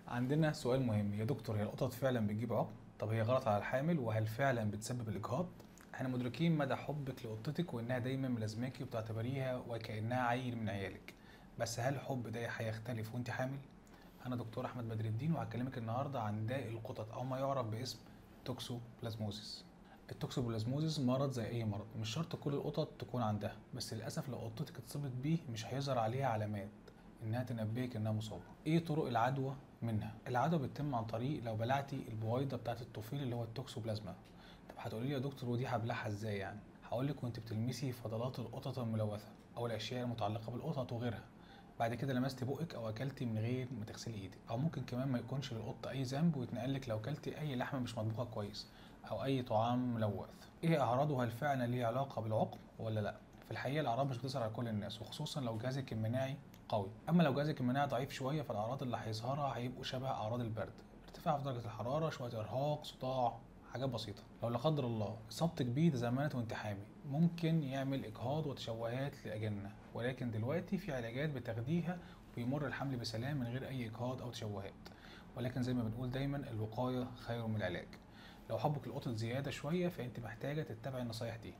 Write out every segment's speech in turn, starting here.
عندنا سؤال مهم يا دكتور، هي القطط فعلا بتجيب عقم؟ طب هي غلط على الحامل؟ وهل فعلا بتسبب الإجهاض؟ احنا مدركين مدى حبك لقطتك وانها دايما ملازماكي وبتعتبريها وكأنها عيل من عيالك، بس هل الحب ده هيختلف وانت حامل؟ انا دكتور احمد بدر الدين وهكلمك النهارده عن داء القطط او ما يعرف باسم توكسوبلازموزيس. التوكسوبلازموزيس مرض زي اي مرض، مش شرط كل القطط تكون عندها، بس للاسف لو قطتك اتصابت بيه مش هيظهر عليها علامات انها تنبهك انها مصابه. ايه طرق العدوى منها؟ العدوى بتتم عن طريق لو بلعتي البويضه بتاعه الطفيل اللي هو التوكسوبلازما. طب هتقولي لي يا دكتور ودي هبلعها ازاي يعني؟ هقول لك وانت بتلمسي فضلات القطط الملوثه او الاشياء المتعلقه بالقطط وغيرها. بعد كده لمستي بقك او اكلتي من غير ما تغسلي ايدك، او ممكن كمان ما يكونش للقطه اي ذنب ويتنقل لك لو كلتي اي لحمه مش مطبوخه كويس او اي طعام ملوث. ايه اعراضه؟ هل فعلا ليه علاقه بالعقم ولا لا؟ في الحقيقه الاعراض مش بتظهر على كل الناس، وخصوصا لو جهازك المناعي قوي. اما لو جهازك المناعي ضعيف شويه فالاعراض اللي هيظهرها هيبقوا شبه اعراض البرد، ارتفاع في درجه الحراره، شويه ارهاق، صداع، حاجات بسيطه. لو لا قدر الله اصابتك بيه تزامنت وانت حامل ممكن يعمل اجهاض وتشوهات لاجنه، ولكن دلوقتي في علاجات بتاخديها وبيمر الحمل بسلام من غير اي اجهاض او تشوهات. ولكن زي ما بنقول دايما الوقايه خير من العلاج. لو حبك القطط زياده شويه فانت محتاجه تتبعي النصايح دي.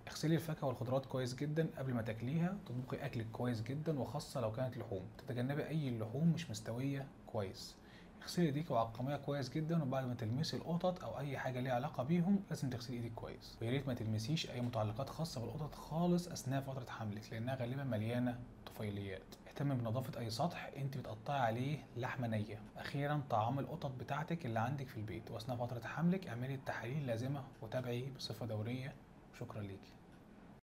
اغسلي الفاكهه والخضروات كويس جدا قبل ما تاكليها، تطبخي اكلك كويس جدا وخاصه لو كانت لحوم، تتجنبي اي اللحوم مش مستويه كويس. اغسلي ايديك وعقميها كويس جدا، وبعد ما تلمسي القطط او اي حاجه ليها علاقه بيهم لازم تغسلي ايدك كويس. ويا ريت ما تلمسيش اي متعلقات خاصه بالقطط خالص اثناء فتره حملك لانها غالبا مليانه طفيليات. اهتمي بنظافه اي سطح انت بتقطعي عليه لحمه نيه. اخيرا طعام القطط بتاعتك اللي عندك في البيت، واثناء فتره حملك اعملي التحاليل اللازمه وتابعي بصفه دوريه. شكرا ليكي.